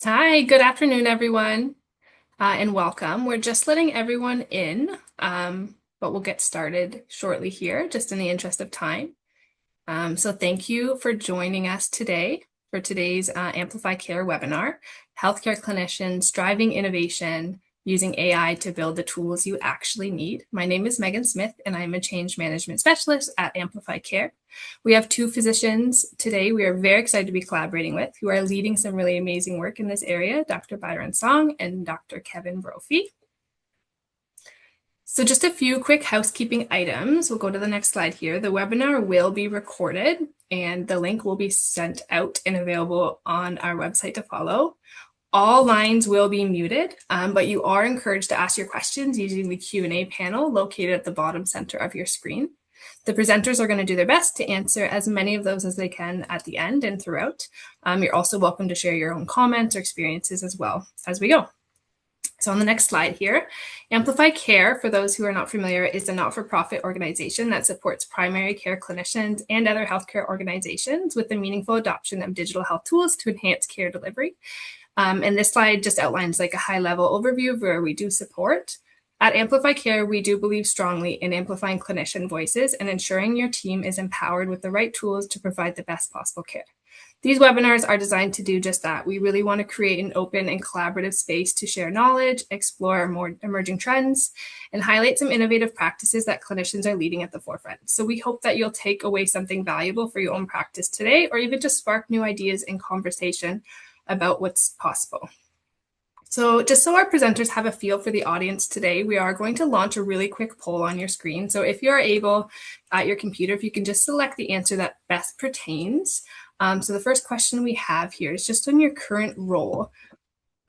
Hi, good afternoon, everyone, and welcome. We're just letting everyone in, but we'll get started shortly here, just in the interest of time. So thank you for joining us today for today's Amplify Care webinar, Healthcare Clinicians Driving Innovation Using AI to Build the Tools You Actually Need. My name is Megan Smith, and I'm a Change Management Specialist at Amplify Care. We have two physicians today we are very excited to be collaborating with who are leading some really amazing work in this area, Dr. Byron Song and Dr. Kevin Brophy. So just a few quick housekeeping items. We'll go to the next slide here. The webinar will be recorded and the link will be sent out and available on our website to follow. All lines will be muted, but you are encouraged to ask your questions using the Q&A panel located at the bottom center of your screen. The presenters are going to do their best to answer as many of those as they can at the end and throughout. You're also welcome to share your own comments or experiences as well as we go. So on the next slide here, Amplify Care, for those who are not familiar, is a not-for-profit organization that supports primary care clinicians and other healthcare organizations with the meaningful adoption of digital health tools to enhance care delivery. And this slide just outlines like a high-level overview of where we do support. At Amplify Care, we do believe strongly in amplifying clinician voices and ensuring your team is empowered with the right tools to provide the best possible care. These webinars are designed to do just that. We really want to create an open and collaborative space to share knowledge, explore more emerging trends, and highlight some innovative practices that clinicians are leading at the forefront. So we hope that you'll take away something valuable for your own practice today, or even just spark new ideas in conversation about what's possible. So just so our presenters have a feel for the audience today, we are going to launch a really quick poll on your screen. So if you're able at your computer, if you can just select the answer that best pertains. So the first question we have here is just on your current role.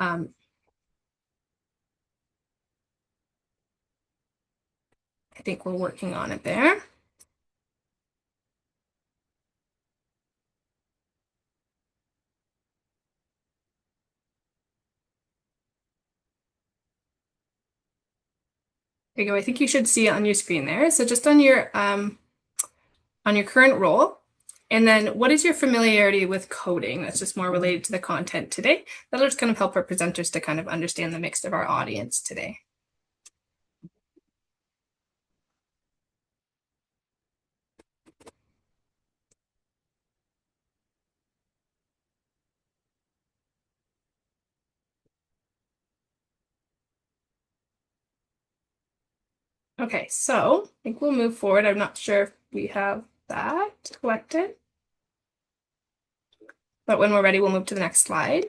I think we're working on it there. There you go. I think you should see it on your screen there. So just on your current role, and then what is your familiarity with coding? That's just more related to the content today. That'll just kind of help our presenters to kind of understand the mix of our audience today. Okay, so I think we'll move forward. I'm not sure if we have that collected, but when we're ready, we'll move to the next slide.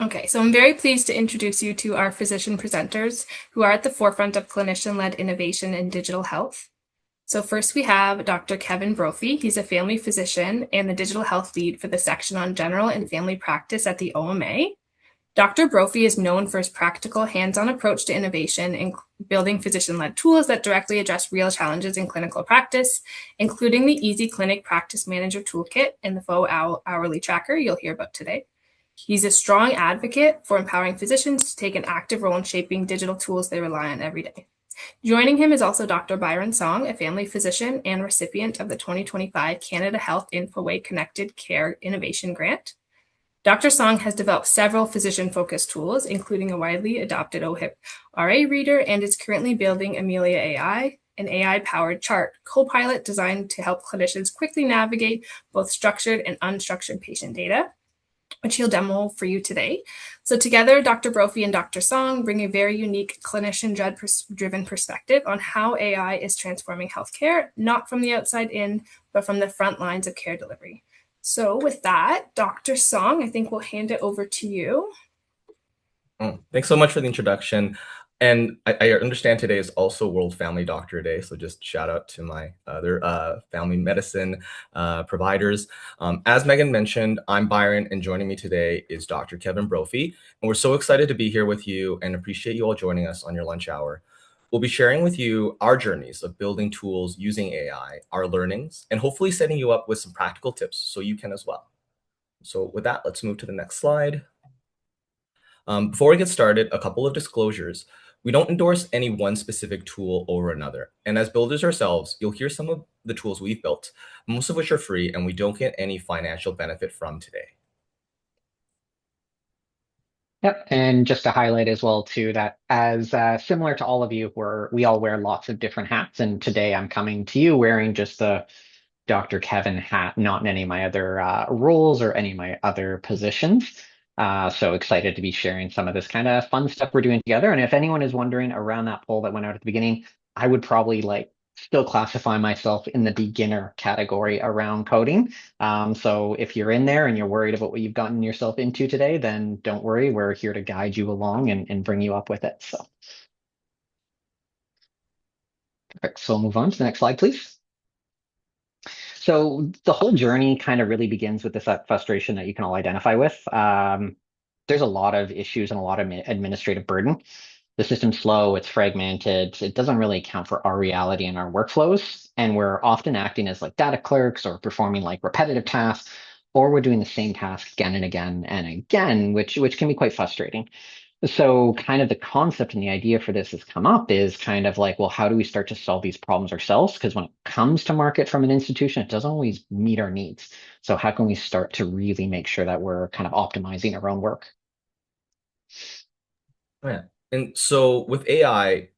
Okay, so I'm very pleased to introduce you to our physician presenters who are at the forefront of clinician-led innovation in digital health. So first we have Dr. Kevin Brophy. He's a family physician and the digital health lead for the section on general and family practice at the OMA. Dr. Brophy is known for his practical, hands-on approach to innovation in building physician-led tools that directly address real challenges in clinical practice, including the Easy Clinic Practice Manager Toolkit and the Faux Hourly Tracker you'll hear about today. He's a strong advocate for empowering physicians to take an active role in shaping digital tools they rely on every day. Joining him is also Dr. Byron Song, a family physician and recipient of the 2025 Canada Health InfoWay Connected Care Innovation Grant. Dr. Song has developed several physician-focused tools, including a widely adopted OHIP RA reader, and is currently building Amelia AI, an AI-powered chart co-pilot designed to help clinicians quickly navigate both structured and unstructured patient data, which he'll demo for you today. So together, Dr. Brophy and Dr. Song bring a very unique clinician-driven perspective on how AI is transforming healthcare, not from the outside in, but from the front lines of care delivery. So with that, Dr. Song, I think we'll hand it over to you. Thanks so much for the introduction. And I understand today is also World Family Doctor Day, so just shout out to my other family medicine providers. As Megan mentioned, I'm Byron, and joining me today is Dr. Kevin Brophy. And we're so excited to be here with you and appreciate you all joining us on your lunch hour. We'll be sharing with you our journeys of building tools using AI, our learnings, and hopefully setting you up with some practical tips so you can as well. So with that, let's move to the next slide. Before we get started, a couple of disclosures. We don't endorse any one specific tool over another. And as builders ourselves, you'll hear some of the tools we've built, most of which are free and we don't get any financial benefit from today. Yep, and just to highlight as well too that as similar to all of you, we all wear lots of different hats, and today I'm coming to you wearing just the Dr. Kevin hat, not in any of my other roles or any of my other positions. So excited to be sharing some of this kind of fun stuff we're doing together. And if anyone is wondering around that poll that went out at the beginning, I would probably like still classify myself in the beginner category around coding. So if you're in there and you're worried about what you've gotten yourself into today, then don't worry. We're here to guide you along and bring you up with it. So, perfect. So we'll move on to the next slide, please. So the whole journey kind of really begins with this frustration that you can all identify with. There's a lot of issues and a lot of administrative burden. The system's slow, it's fragmented, it doesn't really account for our reality and our workflows. And we're often acting as like data clerks or performing like repetitive tasks, or we're doing the same task again and again and again, which can be quite frustrating. So kind of the concept and the idea for this has come up is kind of like, well, how do we start to solve these problems ourselves? Because when it comes to market from an institution, it doesn't always meet our needs. So how can we start to really make sure that we're kind of optimizing our own work? Yeah. And so with AI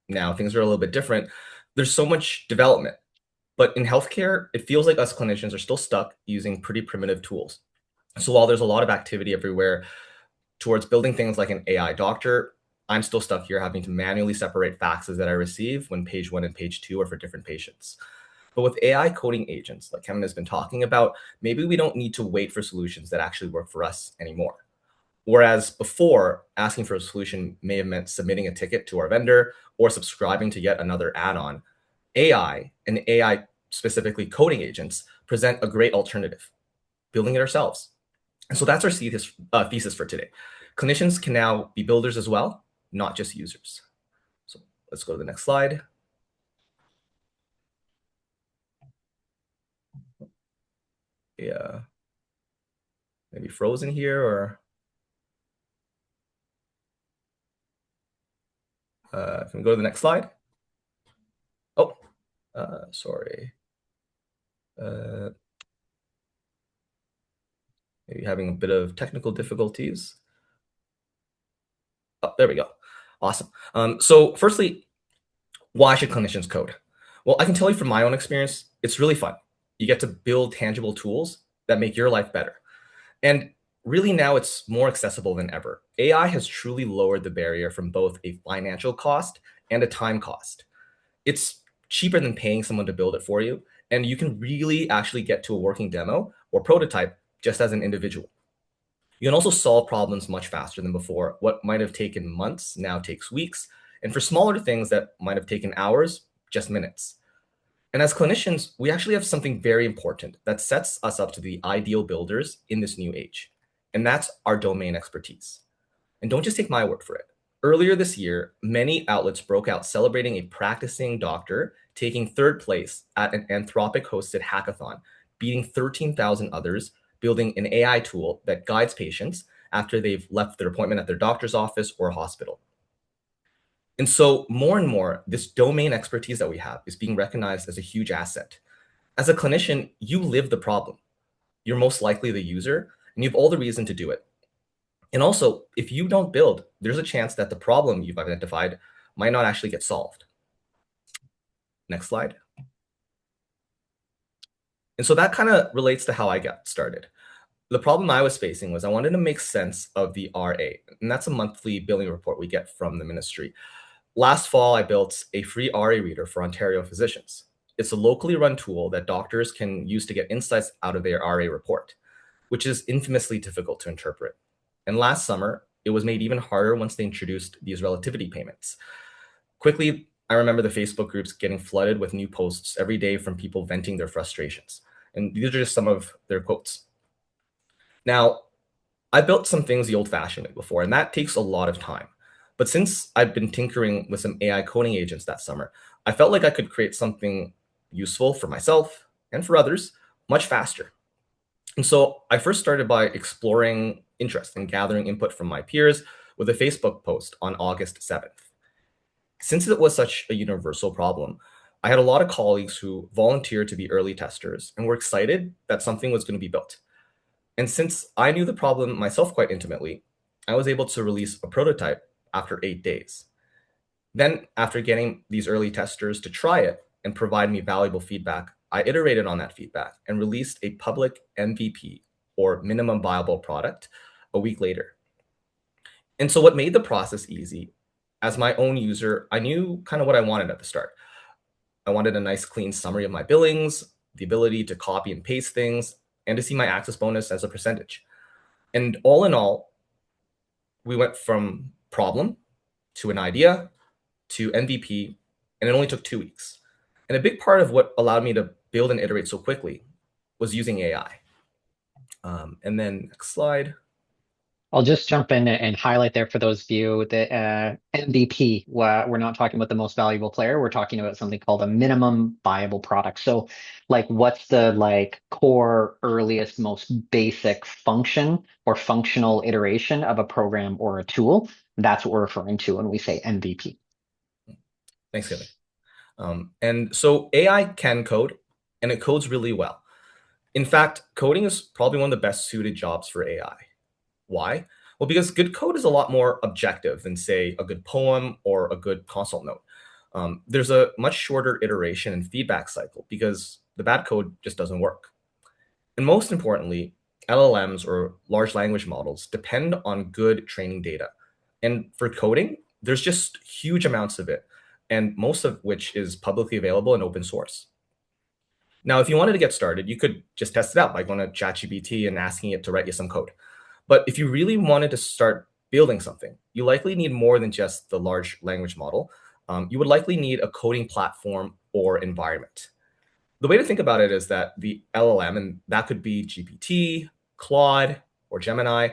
now, things are a little bit different. There's so much development, but in healthcare, it feels like us clinicians are still stuck using pretty primitive tools. So while there's a lot of activity everywhere towards building things like an AI doctor, I'm still stuck here having to manually separate faxes that I receive when page 1 and page 2 are for different patients. But with AI coding agents, like Kevin has been talking about, maybe we don't need to wait for solutions that actually work for us anymore. Whereas before, asking for a solution may have meant submitting a ticket to our vendor or subscribing to yet another add-on. AI and AI specifically coding agents present a great alternative, building it ourselves. And so that's our thesis for today. Clinicians can now be builders as well, not just users. So let's go to the next slide. Yeah, maybe frozen here, or can we go to the next slide? Oh, sorry. Maybe having a bit of technical difficulties. Oh, there we go. Awesome. So firstly, why should clinicians code? Well, I can tell you from my own experience, it's really fun. You get to build tangible tools that make your life better. And really now it's more accessible than ever. AI has truly lowered the barrier from both a financial cost and a time cost. It's cheaper than paying someone to build it for you, and you can really actually get to a working demo or prototype just as an individual. You can also solve problems much faster than before. What might have taken months now takes weeks, and for smaller things that might have taken hours, just minutes. And as clinicians, we actually have something very important that sets us up to be ideal builders in this new age, and that's our domain expertise. And don't just take my word for it. Earlier this year, many outlets broke out celebrating a practicing doctor taking third place at an Anthropic hosted hackathon, beating 13,000 others, building an AI tool that guides patients after they've left their appointment at their doctor's office or hospital. And so more and more, this domain expertise that we have is being recognized as a huge asset. As a clinician, you live the problem. You're most likely the user, and you have all the reason to do it. And also, if you don't build, there's a chance that the problem you've identified might not actually get solved. Next slide. And so that kind of relates to how I got started. The problem I was facing was I wanted to make sense of the RA, and that's a monthly billing report we get from the ministry. Last fall, I built a free RA reader for Ontario physicians. It's a locally run tool that doctors can use to get insights out of their RA report, which is infamously difficult to interpret. And last summer, it was made even harder once they introduced these relativity payments. Quickly, I remember the Facebook groups getting flooded with new posts every day from people venting their frustrations. And these are just some of their quotes. Now, I built some things the old-fashioned way before, and that takes a lot of time. But since I've been tinkering with some AI coding agents that summer, I felt like I could create something useful for myself and for others much faster. And so I first started by exploring interest and gathering input from my peers with a Facebook post on August 7th. Since it was such a universal problem, I had a lot of colleagues who volunteered to be early testers and were excited that something was going to be built. And since I knew the problem myself quite intimately, I was able to release a prototype after 8 days. Then, after getting these early testers to try it and provide me valuable feedback, I iterated on that feedback and released a public MVP, or minimum viable product, a week later. And so, what made the process easy, as my own user, I knew kind of what I wanted at the start. I wanted a nice, clean summary of my billings, the ability to copy and paste things, and to see my access bonus as a percentage. And all in all, we went from problem to an idea to MVP, and it only took 2 weeks. And a big part of what allowed me to build and iterate so quickly was using AI. And then next slide. I'll just jump in and highlight there for those of you that MVP, we're not talking about the most valuable player. We're talking about something called a minimum viable product. So like what's the like core, earliest, most basic function or functional iteration of a program or a tool? That's what we're referring to when we say MVP. Thanks, Kevin. And so AI can code, and it codes really well. In fact, coding is probably one of the best suited jobs for AI. Why? Well, because good code is a lot more objective than, say, a good poem or a good consult note. There's a much shorter iteration and feedback cycle because the bad code just doesn't work. And most importantly, LLMs, or large language models, depend on good training data. And for coding, there's just huge amounts of it, and most of which is publicly available and open source. Now, if you wanted to get started, you could just test it out by going to ChatGPT and asking it to write you some code. But if you really wanted to start building something, you likely need more than just the large language model. You would likely need a coding platform or environment. The way to think about it is that the LLM, and that could be GPT, Claude, or Gemini,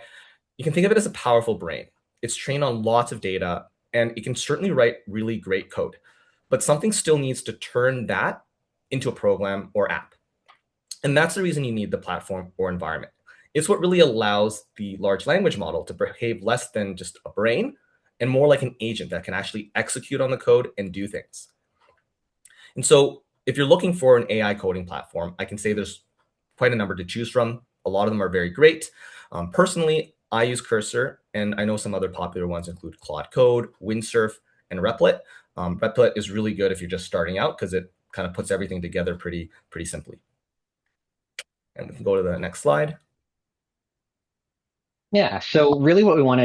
you can think of it as a powerful brain. It's trained on lots of data, and it can certainly write really great code. But something still needs to turn that into a program or app. And that's the reason you need the platform or environment. It's what really allows the large language model to behave less than just a brain and more like an agent that can actually execute on the code and do things. And so if you're looking for an AI coding platform, I can say there's quite a number to choose from. A lot of them are very great. Personally, I use Cursor, and I know some other popular ones include Claude Code, Windsurf, and Replit. Replit is really good if you're just starting out because it kind of puts everything together pretty simply. And we can go to the next slide. Yeah, so really what we want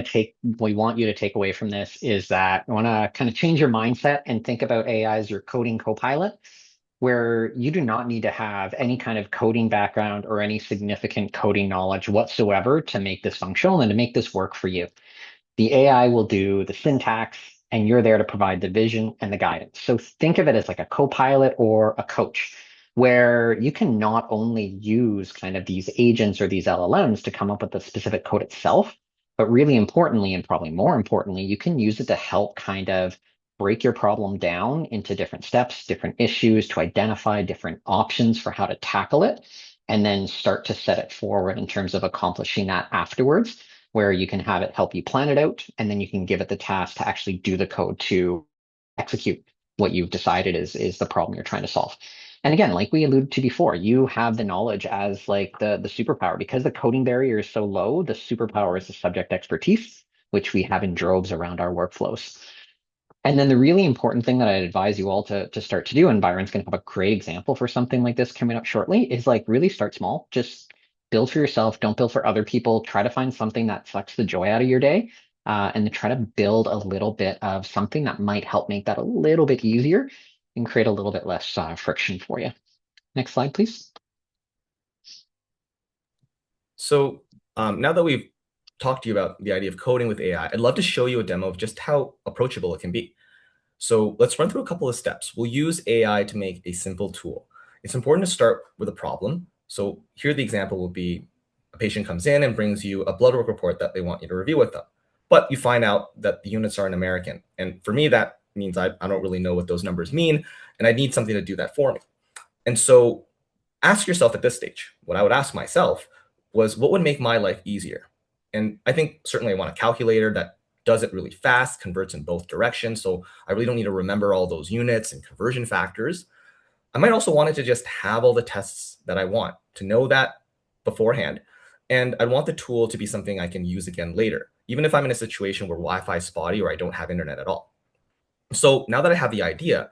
you to take away from this is that we want to kind of change your mindset and think about AI as your coding co-pilot, where you do not need to have any kind of coding background or any significant coding knowledge whatsoever to make this functional and to make this work for you. The AI will do the syntax, and you're there to provide the vision and the guidance. So think of it as like a co-pilot or a coach, where you can not only use kind of these agents or these LLMs to come up with the specific code itself, but really importantly, and probably more importantly, you can use it to help kind of break your problem down into different steps, different issues, to identify different options for how to tackle it, and then start to set it forward in terms of accomplishing that afterwards, where you can have it help you plan it out, and then you can give it the task to actually do the code to execute what you've decided is the problem you're trying to solve. And again, like we alluded to before, you have the knowledge as like the superpower. Because the coding barrier is so low, the superpower is the subject expertise, which we have in droves around our workflows. And then the really important thing that I'd advise you all to start to do, and Byron's going to have a great example for something like this coming up shortly, is like really start small. Just build for yourself. Don't build for other people. Try to find something that sucks the joy out of your day, and then try to build a little bit of something that might help make that a little bit easier and create a little bit less friction for you. Next slide, please. So now that we've talked to you about the idea of coding with AI, I'd love to show you a demo of just how approachable it can be. So let's run through a couple of steps. We'll use AI to make a simple tool. It's important to start with a problem. So here the example will be a patient comes in and brings you a blood work report that they want you to review with them. But you find out that the units are in American. And for me, that means I don't really know what those numbers mean, and I need something to do that for me. And so ask yourself at this stage, what I would ask myself was, what would make my life easier? And I think certainly I want a calculator that does it really fast, converts in both directions. So I really don't need to remember all those units and conversion factors. I might also want it to just have all the tests that I want, to know that beforehand. And I'd want the tool to be something I can use again later, even if I'm in a situation where Wi-Fi is spotty or I don't have internet at all. So now that I have the idea,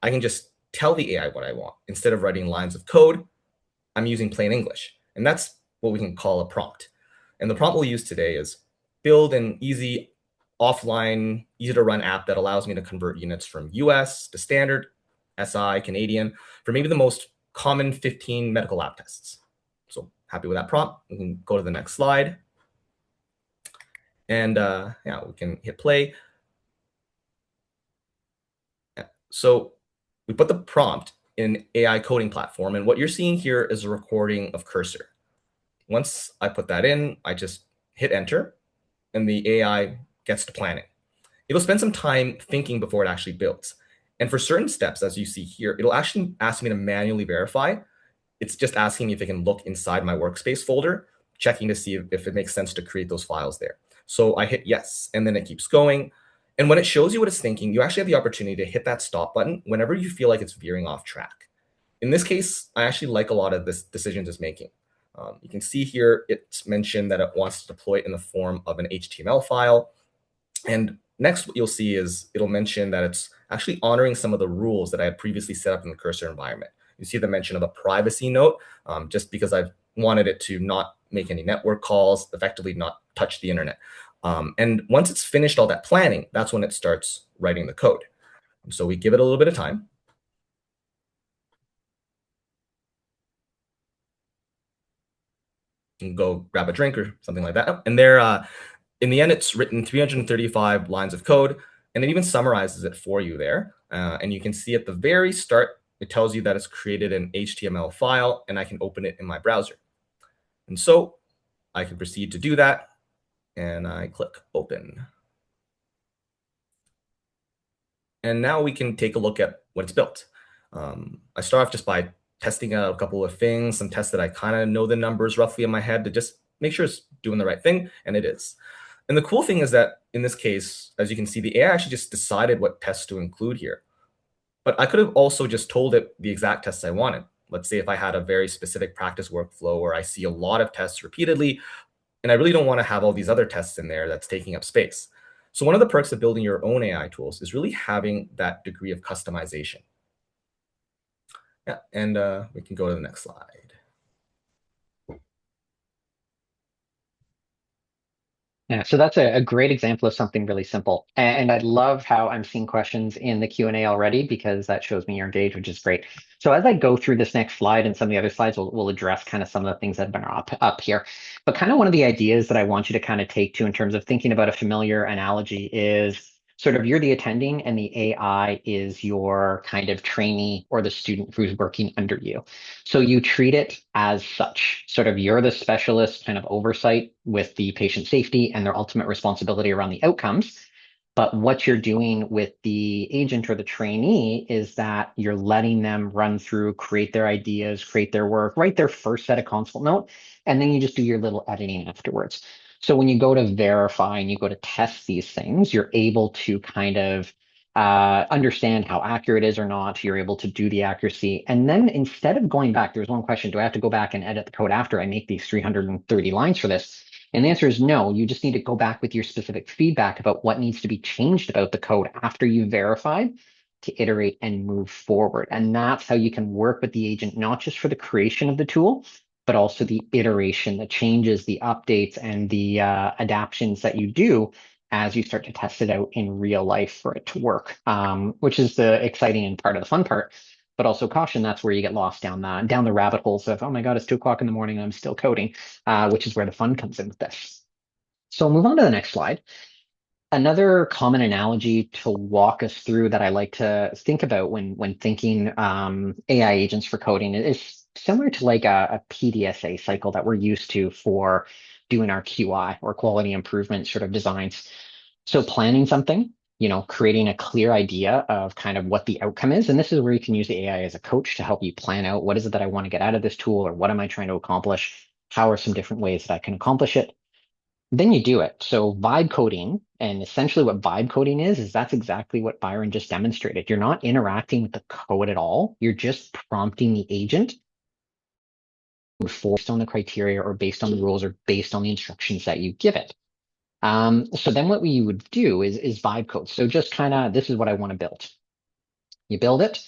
I can just tell the AI what I want. Instead of writing lines of code, I'm using plain English. And that's what we can call a prompt. And the prompt we'll use today is build an easy offline, easy to run app that allows me to convert units from US to standard, SI, Canadian, for maybe the most common 15 medical lab tests. So happy with that prompt. We can go to the next slide. And yeah, we can hit play. So we put the prompt in AI coding platform, and what you're seeing here is a recording of cursor. Once I put that in, I just hit enter, and the AI gets to planning. It'll spend some time thinking before it actually builds. And for certain steps, as you see here, it'll actually ask me to manually verify. It's just asking me if it can look inside my workspace folder, checking to see if it makes sense to create those files there. So I hit yes, and then it keeps going. And when it shows you what it's thinking, you actually have the opportunity to hit that stop button whenever you feel like it's veering off track. In this case, I actually like a lot of this decisions it's making. You can see here, it's mentioned that it wants to deploy it in the form of an HTML file. And next, what you'll see is it'll mention that it's actually honoring some of the rules that I had previously set up in the cursor environment. You see the mention of a privacy note, just because I've wanted it to not make any network calls, effectively not touch the internet. And once it's finished all that planning, that's when it starts writing the code. So we give it a little bit of time. You can go grab a drink or something like that. And there, in the end, it's written 335 lines of code, and it even summarizes it for you there. And you can see at the very start, it tells you that it's created an HTML file, and I can open it in my browser. And so I can proceed to do that, and I click open. And now we can take a look at what it's built. I start off just by testing out a couple of things, some tests that I kind of know the numbers roughly in my head to just make sure it's doing the right thing, and it is. And the cool thing is that in this case, as you can see, the AI actually just decided what tests to include here. But I could have also just told it the exact tests I wanted. Let's say if I had a very specific practice workflow where I see a lot of tests repeatedly, and I really don't want to have all these other tests in there that's taking up space. So one of the perks of building your own AI tools is really having that degree of customization. Yeah, and we can go to the next slide. Yeah, so that's a great example of something really simple. And I love how I'm seeing questions in the Q&A already because that shows me you're engaged, which is great. So as I go through this next slide and some of the other slides, we'll address kind of some of the things that have been up here. But kind of one of the ideas that I want you to kind of take to in terms of thinking about a familiar analogy is sort of you're the attending and the AI is your kind of trainee or the student who's working under you. So you treat it as such, sort of you're the specialist kind of oversight with the patient safety and their ultimate responsibility around the outcomes. But what you're doing with the agent or the trainee is that you're letting them run through, create their ideas, create their work, write their first set of consult note, and then you just do your little editing afterwards. So when you go to verify and you go to test these things, you're able to kind of understand how accurate it is or not. You're able to do the accuracy. And then instead of going back, there's one question, do I have to go back and edit the code after I make these 330 lines for this? And the answer is no. You just need to go back with your specific feedback about what needs to be changed about the code after you verified to iterate and move forward. And that's how you can work with the agent, not just for the creation of the tool, but also the iteration, the changes, the updates, and the adaptions that you do as you start to test it out in real life for it to work, which is the exciting and part of the fun part. But also caution, that's where you get lost down the rabbit holes of, oh my God, it's 2 o'clock in the morning and I'm still coding, which is where the fun comes in with this. So move on to the next slide. Another common analogy to walk us through that I like to think about when thinking AI agents for coding is similar to like a PDSA cycle that we're used to for doing our QI or quality improvement sort of designs. So planning something, creating a clear idea of kind of what the outcome is. And this is where you can use the AI as a coach to help you plan out what is it that I want to get out of this tool or what am I trying to accomplish? How are some different ways that I can accomplish it? Then you do it. So vibe coding, and essentially what vibe coding is that's exactly what Byron just demonstrated. You're not interacting with the code at all. You're just prompting the agent based on the criteria or based on the rules or based on the instructions that you give it. So then what we would do is vibe code. So just kind of, this is what I want to build. You build it,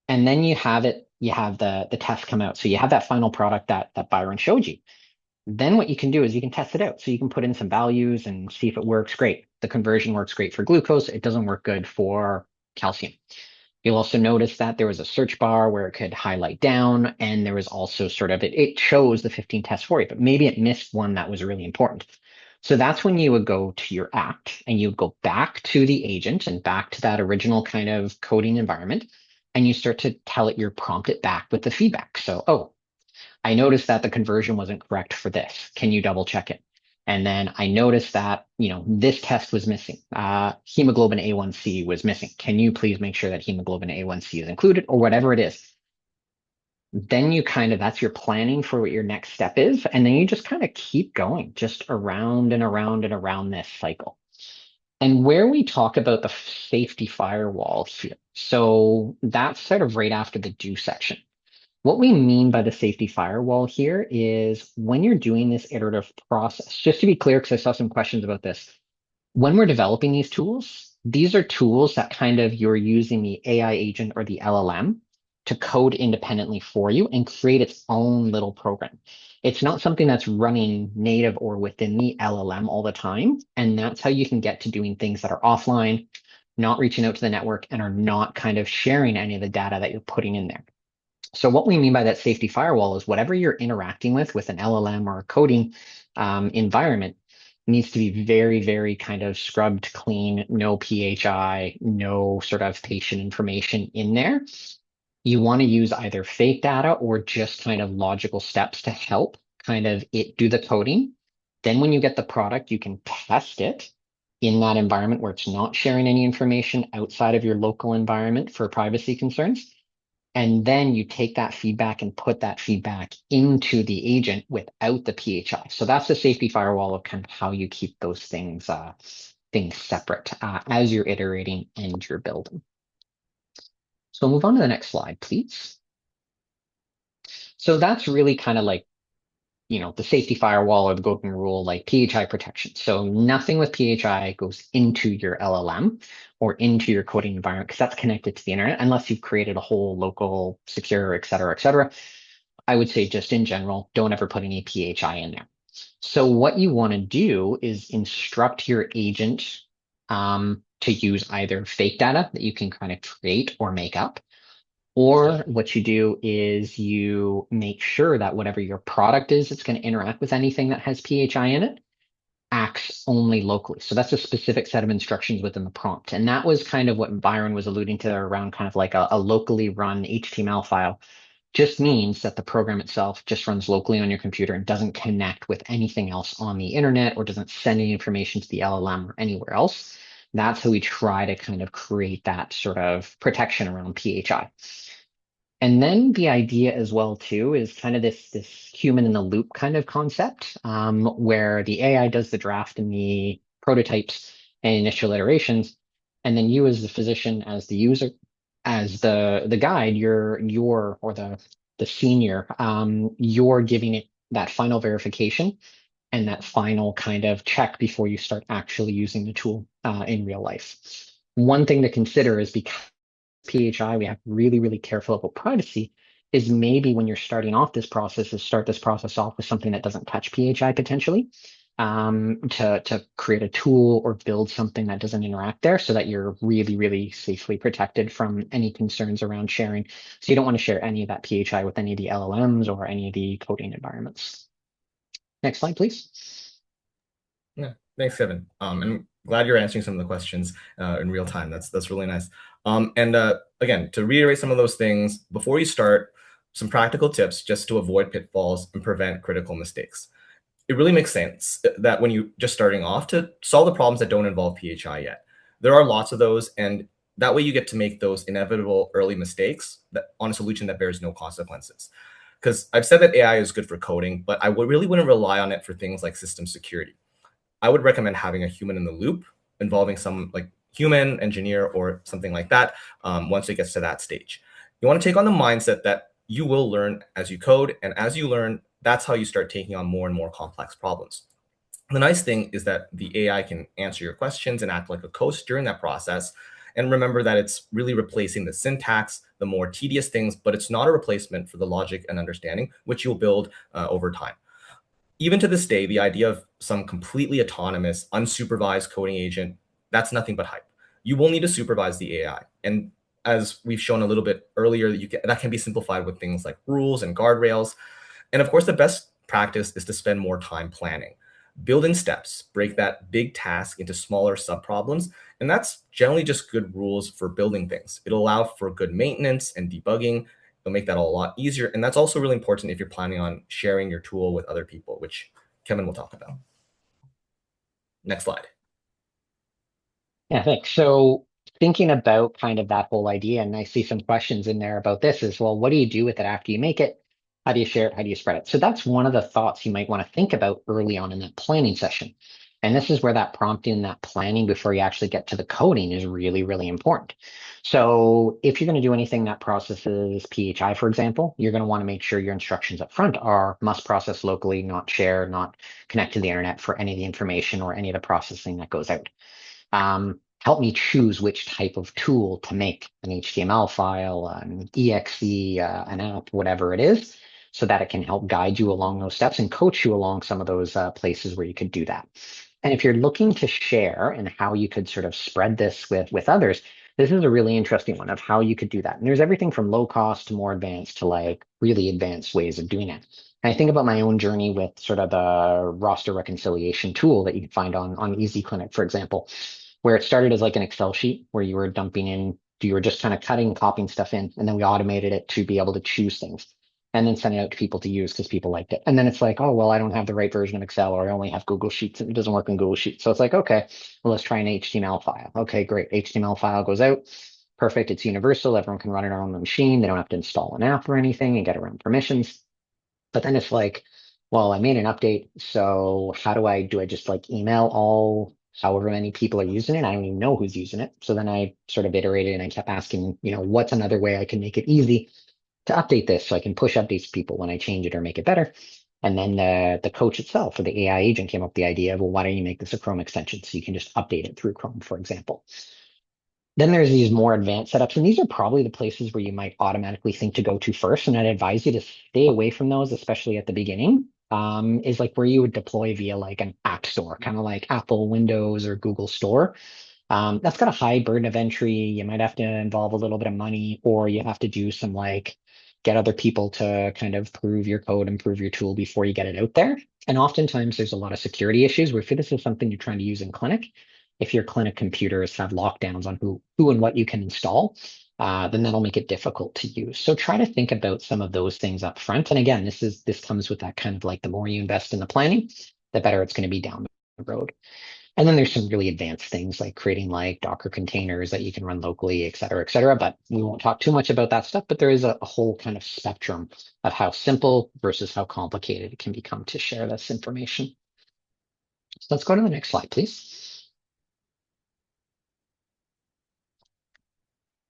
and then you have the test come out. So you have that final product that Byron showed you. Then what you can do is you can test it out. So you can put in some values and see if it works great. The conversion works great for glucose. It doesn't work good for calcium. You'll also notice that there was a search bar where it could highlight down, and there was also sort of, it shows the 15 tests for you, but maybe it missed one that was really important. So that's when you would go to your act and you would go back to the agent and back to that original kind of coding environment. And you start to tell it, prompt it back with the feedback. So, oh, I noticed that the conversion wasn't correct for this. Can you double check it? And then I noticed that, this test was missing. Hemoglobin A1C was missing. Can you please make sure that hemoglobin A1C is included or whatever it is? Then that's your planning for what your next step is. And then you just kind of keep going just around and around and around this cycle. And where we talk about the safety firewall here. So that's sort of right after the do section. What we mean by the safety firewall here is when you're doing this iterative process, just to be clear, because I saw some questions about this, when we're developing these are tools that kind of you're using the AI agent or the LLM to code independently for you and create its own little program. It's not something that's running native or within the LLM all the time. And that's how you can get to doing things that are offline, not reaching out to the network, and are not kind of sharing any of the data that you're putting in there. So what we mean by that safety firewall is whatever you're interacting with an LLM or a coding environment needs to be very, very kind of scrubbed clean, no PHI, no sort of patient information in there. You want to use either fake data or just kind of logical steps to help kind of it do the coding. Then when you get the product, you can test it in that environment where it's not sharing any information outside of your local environment for privacy concerns. And then you take that feedback and put that feedback into the agent without the PHI. So that's the safety firewall of kind of how you keep those things separate as you're iterating and you're building. So move on to the next slide, please. So that's really kind of like, the safety firewall or the golden rule, like PHI protection. So nothing with PHI goes into your LLM or into your coding environment because that's connected to the internet, unless you've created a whole local secure, et cetera, et cetera. I would say just in general, don't ever put any PHI in there. So what you want to do is instruct your agent to use either fake data that you can kind of create or make up, or what you do is you make sure that whatever your product is that's going to interact with anything that has PHI in it acts only locally. So that's a specific set of instructions within the prompt. And that was kind of what Byron was alluding to around kind of like a locally run HTML file. Just means that the program itself just runs locally on your computer and doesn't connect with anything else on the internet or doesn't send any information to the LLM or anywhere else. That's how we try to kind of create that sort of protection around PHI. And then the idea as well too is kind of this human in the loop kind of concept, where the AI does the draft and the prototypes and initial iterations, and then you as the physician, as the user, as the guide, you're or the senior, you're giving it that final verification and that final kind of check before you start actually using the tool in real life. One thing to consider is because PHI, we have to really, really careful about privacy, is maybe when you're starting off this process, is start this process off with something that doesn't touch PHI potentially, to create a tool or build something that doesn't interact there so that you're really, really safely protected from any concerns around sharing. So you don't want to share any of that PHI with any of the LLMs or any of the coding environments. Next slide, please. Yeah, thanks, Kevin. And glad you're answering some of the questions in real time. That's really nice. And again, to reiterate some of those things, before you start, some practical tips just to avoid pitfalls and prevent critical mistakes. It really makes sense that when you're just starting off to solve the problems that don't involve PHI yet. There are lots of those, and that way you get to make those inevitable early mistakes on a solution that bears no consequences. Because I've said that AI is good for coding, but I really wouldn't rely on it for things like system security. I would recommend having a human in the loop involving some like human engineer or something like that once it gets to that stage. You want to take on the mindset that you will learn as you code, and as you learn, that's how you start taking on more and more complex problems. The nice thing is that the AI can answer your questions and act like a coach during that process. And remember that it's really replacing the syntax, the more tedious things, but it's not a replacement for the logic and understanding, which you'll build over time. Even to this day, the idea of some completely autonomous, unsupervised coding agent, that's nothing but hype. You will need to supervise the AI. And as we've shown a little bit earlier, that can be simplified with things like rules and guardrails. And of course, the best practice is to spend more time planning. Build in steps, break that big task into smaller subproblems. And that's generally just good rules for building things. It'll allow for good maintenance and debugging. It'll make that all a lot easier. And that's also really important if you're planning on sharing your tool with other people, which Kevin will talk about. Next slide. Yeah, thanks. So thinking about kind of that whole idea, and I see some questions in there about this as well. What do you do with it after you make it? How do you share it? How do you spread it? So that's one of the thoughts you might want to think about early on in that planning session. And this is where that prompting, that planning before you actually get to the coding is really, really important. So if you're going to do anything that processes PHI, for example, you're going to want to make sure your instructions up front are must process locally, not share, not connect to the internet for any of the information or any of the processing that goes out. Help me choose which type of tool to make an HTML file, an exe, an app, whatever it is, so that it can help guide you along those steps and coach you along some of those places where you could do that. And if you're looking to share and how you could sort of spread this with others, this is a really interesting one of how you could do that. And there's everything from low cost to more advanced to like really advanced ways of doing it. And I think about my own journey with sort of the roster reconciliation tool that you can find on Easy Clinic, for example, where it started as like an Excel sheet where you were dumping in, you were just kind of cutting, copying stuff in, and then we automated it to be able to choose things and then send it out to people to use because people liked it. And then it's like, oh, well, I don't have the right version of Excel or I only have Google Sheets and it doesn't work in Google Sheets. So it's like, okay, well, let's try an HTML file. Okay, great. HTML file goes out. Perfect. It's universal. Everyone can run it on the machine. They don't have to install an app or anything and get around permissions. But then it's like, well, I made an update. So how do I just like email all however many people are using it? I don't even know who's using it. So then I sort of iterated and I kept asking, what's another way I can make it easy to update this so I can push updates to people when I change it or make it better. And then the coach itself or the AI agent came up with the idea of, well, why don't you make this a Chrome extension so you can just update it through Chrome, for example. Then there's these more advanced setups, and these are probably the places where you might automatically think to go to first. And I'd advise you to stay away from those, especially at the beginning. Is like where you would deploy via like an app store, kind of like Apple, Windows, or Google Store. That's got a high burden of entry. You might have to involve a little bit of money, or you have to do some like get other people to kind of prove your code, improve your tool before you get it out there. And oftentimes there's a lot of security issues where if this is something you're trying to use in clinic, if your clinic computers have lockdowns on who and what you can install, then that'll make it difficult to use. So try to think about some of those things up front. And again, this comes with that kind of like the more you invest in the planning, the better it's going to be down the road. And then there's some really advanced things like creating like Docker containers that you can run locally, et cetera, et cetera. But we won't talk too much about that stuff. But there is a whole kind of spectrum of how simple versus how complicated it can become to share this information. So let's go to the next slide, please.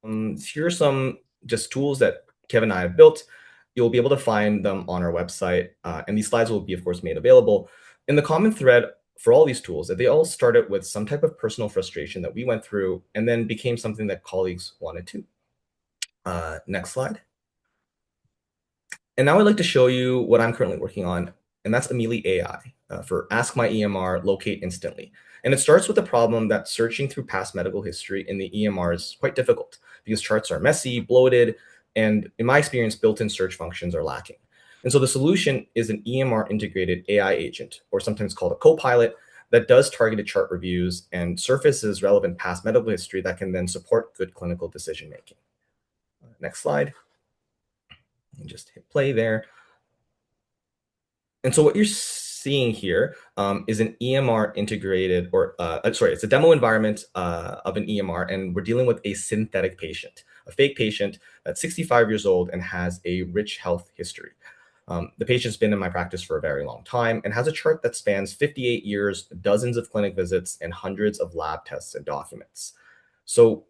Here are some just tools that Kevin and I have built. You'll be able to find them on our website. And these slides will be, of course, made available. In the common thread for all these tools, that they all started with some type of personal frustration that we went through and then became something that colleagues wanted to. Next slide. And now I'd like to show you what I'm currently working on, and that's Amelie AI for Ask My EMR, Locate Instantly. And it starts with the problem that searching through past medical history in the EMR is quite difficult because charts are messy, bloated, and in my experience, built-in search functions are lacking. And so the solution is an EMR integrated AI agent, or sometimes called a co-pilot, that does targeted chart reviews and surfaces relevant past medical history that can then support good clinical decision-making. Next slide. And just hit play there. And so what you're seeing here is an EMR integrated, or it's a demo environment of an EMR, and we're dealing with a synthetic patient, a fake patient that's 65 years old and has a rich health history. The patient's been in my practice for a very long time and has a chart that spans 58 years, dozens of clinic visits, and hundreds of lab tests and documents. So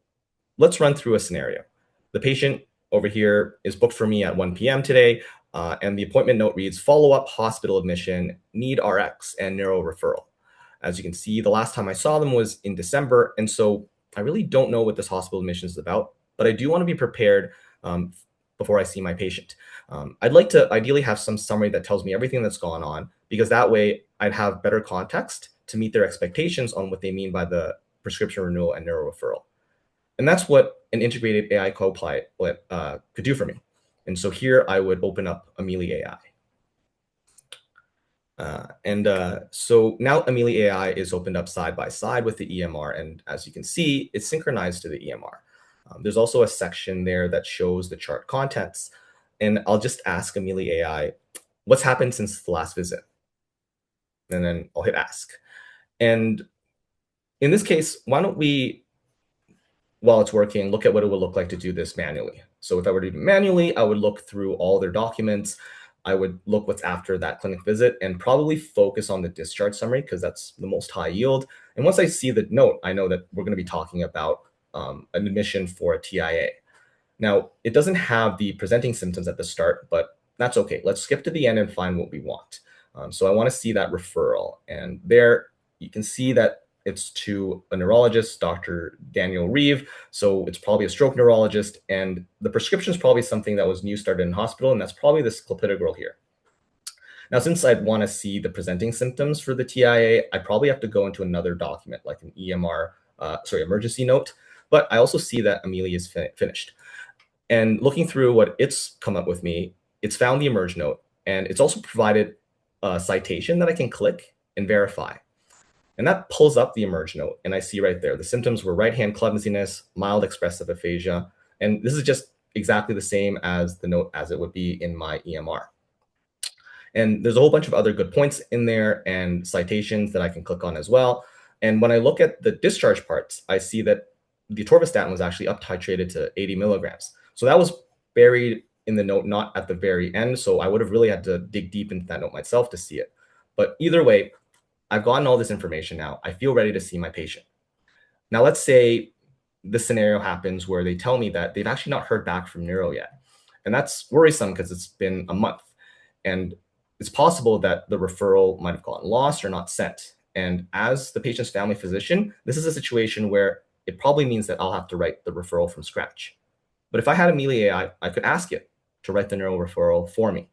let's run through a scenario. The patient over here is booked for me at 1 p.m. today, and the appointment note reads follow-up hospital admission, need RX, and neuro referral. As you can see, the last time I saw them was in December, and so I really don't know what this hospital admission is about, but I do want to be prepared before I see my patient. I'd like to ideally have some summary that tells me everything that's gone on, because that way I'd have better context to meet their expectations on what they mean by the prescription renewal and neuro referral. And that's what an integrated AI co-pilot could do for me. And so here I would open up Amelia AI. So now Amelia AI is opened up side by side with the EMR. And as you can see, it's synchronized to the EMR. There's also a section there that shows the chart contents. And I'll just ask Amelia AI, what's happened since the last visit? And then I'll hit ask. And in this case, why don't we, while it's working, look at what it would look like to do this manually. So if I were to do it manually, I would look through all their documents. I would look what's after that clinic visit and probably focus on the discharge summary because that's the most high yield. And once I see the note, I know that we're going to be talking about an admission for a TIA. Now, it doesn't have the presenting symptoms at the start, but that's okay. Let's skip to the end and find what we want. So I want to see that referral. And there you can see that it's to a neurologist, Dr. Daniel Reeve. So it's probably a stroke neurologist. And the prescription is probably something that was new started in hospital. And that's probably this clopidogrel here. Now, since I'd want to see the presenting symptoms for the TIA, I probably have to go into another document like an emergency note. But I also see that Amelia is finished. And looking through what it's come up with me, it's found the emerge note, and it's also provided a citation that I can click and verify. And that pulls up the emerge note, and I see right there, the symptoms were right hand clumsiness, mild expressive aphasia, and this is just exactly the same as the note as it would be in my EMR. And there's a whole bunch of other good points in there and citations that I can click on as well. And when I look at the discharge parts, I see that the atorvastatin was actually up titrated to 80 milligrams. So that was buried in the note, not at the very end. So I would have really had to dig deep into that note myself to see it. But either way, I've gotten all this information now. I feel ready to see my patient. Now, let's say the scenario happens where they tell me that they've actually not heard back from neuro yet. And that's worrisome because it's been a month. And it's possible that the referral might have gotten lost or not sent. And as the patient's family physician, this is a situation where it probably means that I'll have to write the referral from scratch. But if I had Amelia AI, I could ask it to write the neuro referral for me.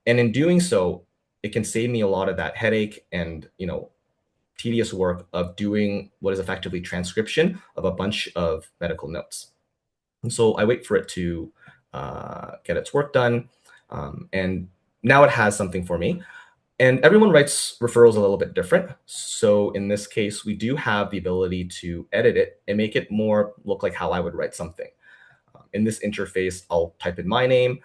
And in doing so, it can save me a lot of that headache and, tedious work of doing what is effectively transcription of a bunch of medical notes. And so I wait for it to get its work done. And now it has something for me. And everyone writes referrals a little bit different. So in this case, we do have the ability to edit it and make it more look like how I would write something. In this interface, I'll type in my name,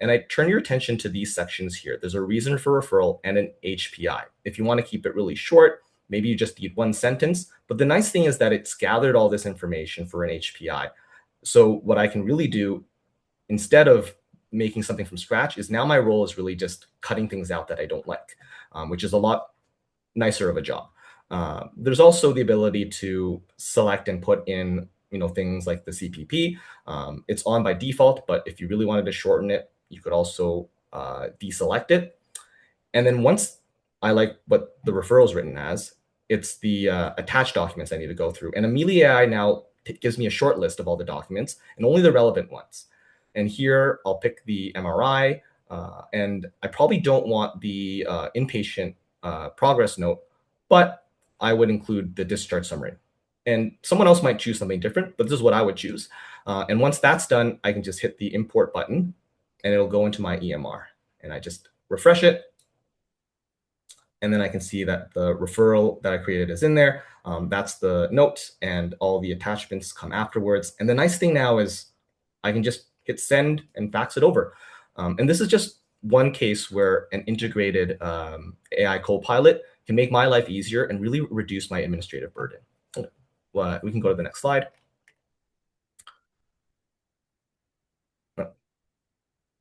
and I turn your attention to these sections here. There's a reason for referral and an HPI. If you want to keep it really short, maybe you just need one sentence. But the nice thing is that it's gathered all this information for an HPI. So what I can really do instead of making something from scratch is now my role is really just cutting things out that I don't like, which is a lot nicer of a job. There's also the ability to select and put in things like the CPP. It's on by default, but if you really wanted to shorten it, you could also deselect it. And then once I like what the referral is written as, it's the attached documents I need to go through. And Amelia AI now gives me a short list of all the documents and only the relevant ones. And here I'll pick the MRI, and I probably don't want the inpatient progress note, but I would include the discharge summary. And someone else might choose something different, but this is what I would choose. And once that's done, I can just hit the import button and it'll go into my EMR. And I just refresh it. And then I can see that the referral that I created is in there. That's the note and all the attachments come afterwards. And the nice thing now is I can just hit send and fax it over. And this is just one case where an integrated AI co-pilot can make my life easier and really reduce my administrative burden. We can go to the next slide.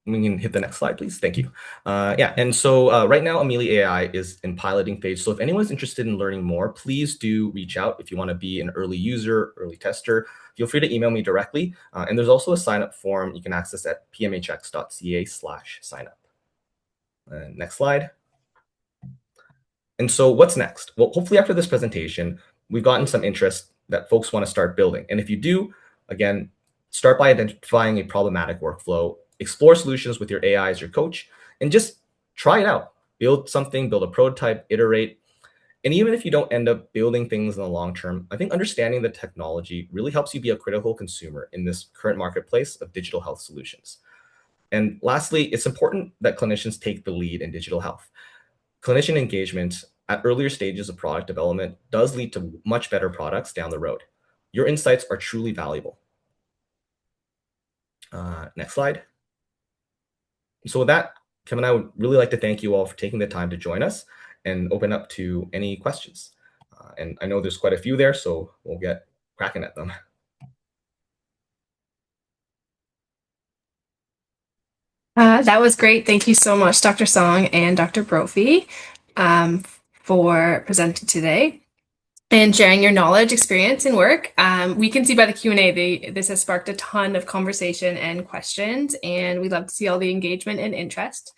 We can hit the next slide, please. Thank you. Yeah, and so right now, Amelia AI is in piloting phase. So if anyone's interested in learning more, please do reach out. If you want to be an early user, early tester, feel free to email me directly. And there's also a sign-up form you can access at pmhx.ca/signup. Next slide. And so what's next? Well, hopefully after this presentation, we've gotten some interest that folks want to start building. And if you do, again, start by identifying a problematic workflow, explore solutions with your AI as your coach, and just try it out. Build something, build a prototype, iterate. And even if you don't end up building things in the long term, I think understanding the technology really helps you be a critical consumer in this current marketplace of digital health solutions. And lastly, it's important that clinicians take the lead in digital health. Clinician engagement at earlier stages of product development does lead to much better products down the road. Your insights are truly valuable. Next slide. So with that, Kevin, I would really like to thank you all for taking the time to join us and open up to any questions. And I know there's quite a few there, so we'll get cracking at them. That was great. Thank you so much, Dr. Song and Dr. Brophy, for presenting today and sharing your knowledge, experience, and work. We can see by the Q&A, this has sparked a ton of conversation and questions, and we love to see all the engagement and interest.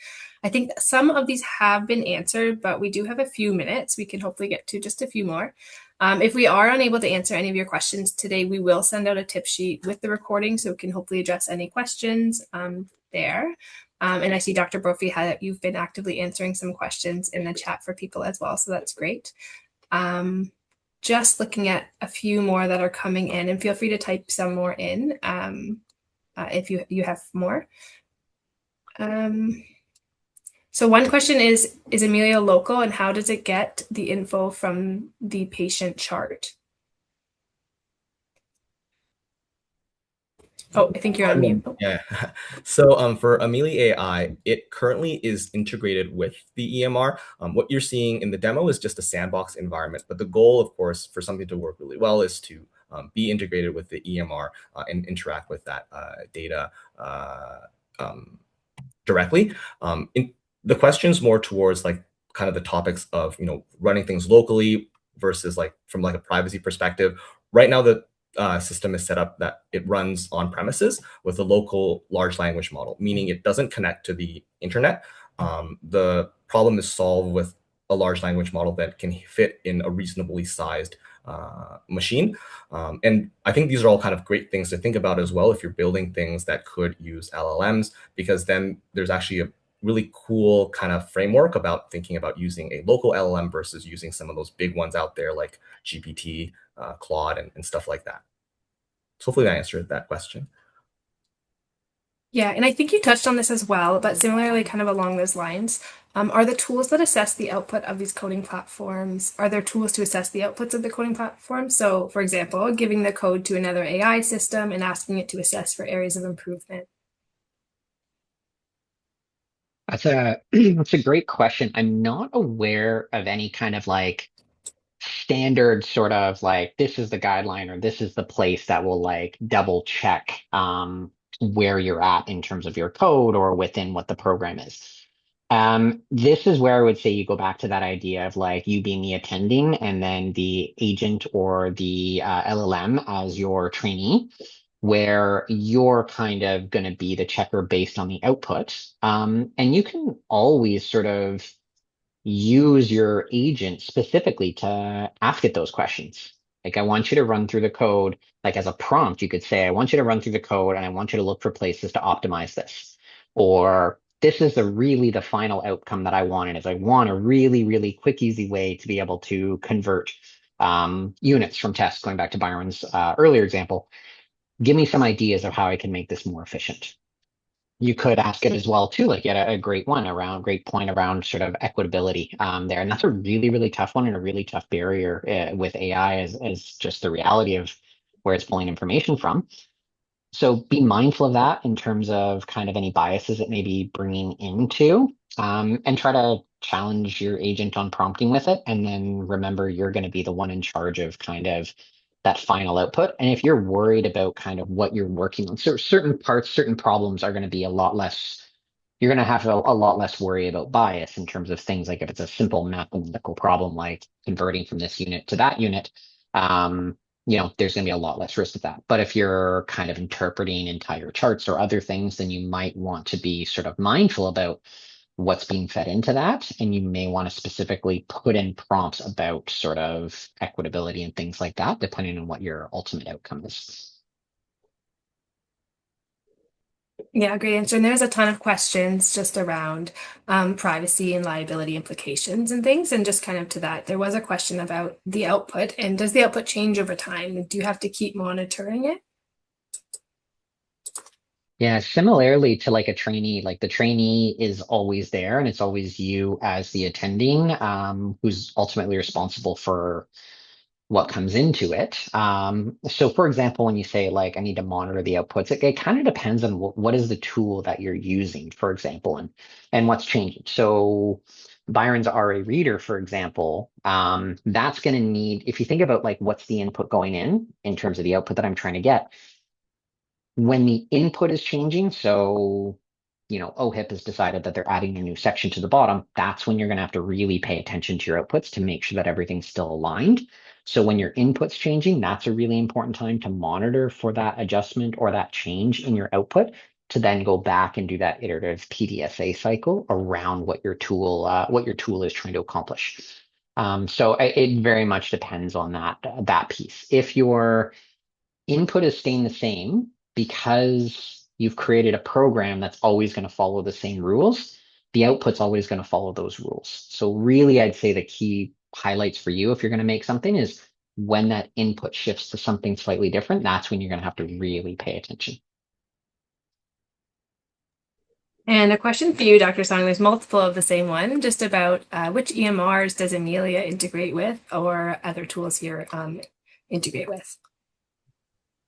I think some of these have been answered, but we do have a few minutes. We can hopefully get to just a few more. If we are unable to answer any of your questions today, we will send out a tip sheet with the recording so we can hopefully address any questions there. And I see Dr. Brophy, you've been actively answering some questions in the chat for people as well, so that's great. Just looking at a few more that are coming in, and feel free to type some more in if you have more. So one question is Amelia local, and how does it get the info from the patient chart? Oh, I think you're on mute. Yeah. So for Amelia AI, it currently is integrated with the EMR. What you're seeing in the demo is just a sandbox environment. But the goal, of course, for something to work really well is to be integrated with the EMR and interact with that data directly. The question's more towards like kind of the topics of running things locally versus like from like a privacy perspective. Right now, the system is set up that it runs on premises with a local large language model, meaning it doesn't connect to the internet. The problem is solved with a large language model that can fit in a reasonably sized machine. And I think these are all kind of great things to think about as well if you're building things that could use LLMs, because then there's actually a really cool kind of framework about thinking about using a local LLM versus using some of those big ones out there like GPT, Claude, and stuff like that. So hopefully that answered that question. Yeah, and I think you touched on this as well, but similarly, kind of along those lines, are the tools that assess the output of these coding platforms, are there tools to assess the outputs of the coding platform? So, for example, giving the code to another AI system and asking it to assess for areas of improvement. That's a great question. I'm not aware of any kind of like standard sort of like this is the guideline or this is the place that will like double check where you're at in terms of your code or within what the program is. This is where I would say you go back to that idea of like you being the attending and then the agent or the LLM as your trainee, where you're kind of going to be the checker based on the output. And you can always sort of use your agent specifically to ask it those questions. Like, I want you to run through the code, like as a prompt, you could say, I want you to run through the code and I want you to look for places to optimize this. Or this is really the final outcome that I wanted is I want a really, really quick, easy way to be able to convert units from tests, going back to Byron's earlier example. Give me some ideas of how I can make this more efficient. You could ask it as well too, like you had a great great point around sort of equitability there. And that's a really, really tough one and a really tough barrier with AI as just the reality of where it's pulling information from. So be mindful of that in terms of kind of any biases it may be bringing into, and try to challenge your agent on prompting with it. And then remember, you're going to be the one in charge of kind of that final output. And if you're worried about kind of what you're working on, so certain parts, certain problems are going to be a lot less you're going to have a lot less worry about bias in terms of things like if it's a simple mathematical problem like converting from this unit to that unit, um, there's going to be a lot less risk of that. But if you're kind of interpreting entire charts or other things, then you might want to be sort of mindful about what's being fed into that. And you may want to specifically put in prompts about sort of equitability and things like that, depending on what your ultimate outcome is. Yeah, great answer. And there's a ton of questions just around privacy and liability implications and things. And just kind of to that, there was a question about the output and does the output change over time? Do you have to keep monitoring it? Yeah, similarly to like a trainee, like the trainee is always there and it's always you as the attending, who's ultimately responsible for what comes into it. So for example, when you say like I need to monitor the outputs, it kind of depends on what is the tool that you're using, for example, and what's changing. So Byron's RA reader, for example, that's going to need, if you think about like what's the input going in terms of the output that I'm trying to get, when the input is changing, so OHIP has decided that they're adding a new section to the bottom, that's when you're going to have to really pay attention to your outputs to make sure that everything's still aligned. So when your input's changing, that's a really important time to monitor for that adjustment or that change in your output to then go back and do that iterative PDSA cycle around what your tool is trying to accomplish. So it very much depends on that piece. If your input is staying the same because you've created a program that's always going to follow the same rules, the output's always going to follow those rules. So really, I'd say the key highlights for you if you're going to make something is when that input shifts to something slightly different, that's when you're going to have to really pay attention. And a question for you, Dr. Song, there's multiple of the same one, just about which EMRs does Amelia integrate with or other tools here integrate with?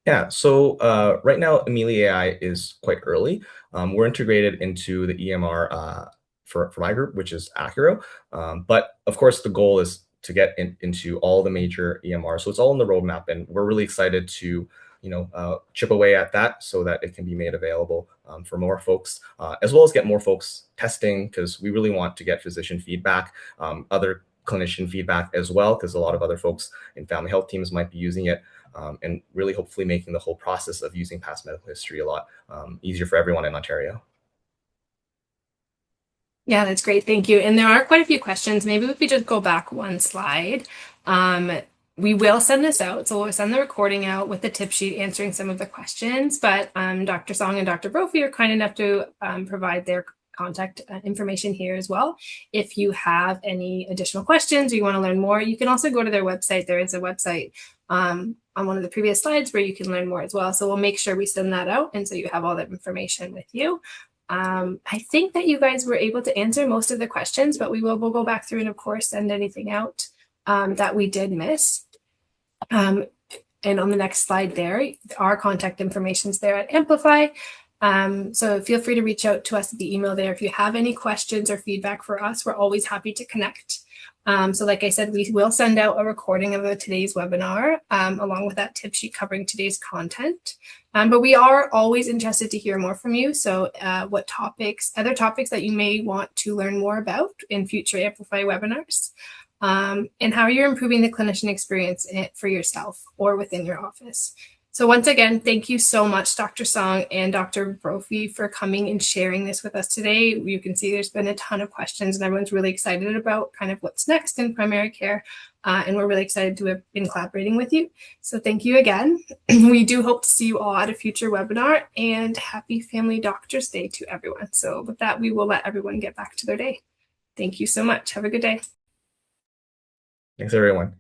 Yeah, so right now, Amelia AI is quite early. We're integrated into the EMR for my group, which is Acuro. But of course, the goal is to get into all the major EMRs. So it's all in the roadmap, and we're really excited to chip away at that so that it can be made available for more folks, as well as get more folks testing, because we really want to get physician feedback, other clinician feedback as well, because a lot of other folks in family health teams might be using it. And really hopefully making the whole process of using past medical history a lot easier for everyone in Ontario. Yeah, that's great. Thank you. And there are quite a few questions. Maybe if we just go back one slide, we will send this out. So we'll send the recording out with the tip sheet answering some of the questions. But Dr. Song and Dr. Brophy are kind enough to provide their contact information here as well. If you have any additional questions or you want to learn more, you can also go to their website. There is a website on one of the previous slides where you can learn more as well. So we'll make sure we send that out. And so you have all that information with you. I think that you guys were able to answer most of the questions, but we'll go back through and of course send anything out that we did miss. And on the next slide there, our contact information is there at Amplify. So feel free to reach out to us at the email there. If you have any questions or feedback for us, we're always happy to connect. So like I said, we will send out a recording of today's webinar along with that tip sheet covering today's content. But we are always interested to hear more from you. So what other topics that you may want to learn more about in future Amplify webinars, and how you're improving the clinician experience for yourself or within your office. So once again, thank you so much, Dr. Song and Dr. Brophy, for coming and sharing this with us today. You can see there's been a ton of questions and everyone's really excited about kind of what's next in primary care. And we're really excited to have been collaborating with you. So thank you again. We do hope to see you all at a future webinar, and happy Family Doctors Day to everyone. So with that, we will let everyone get back to their day. Thank you so much. Have a good day. Thanks, everyone.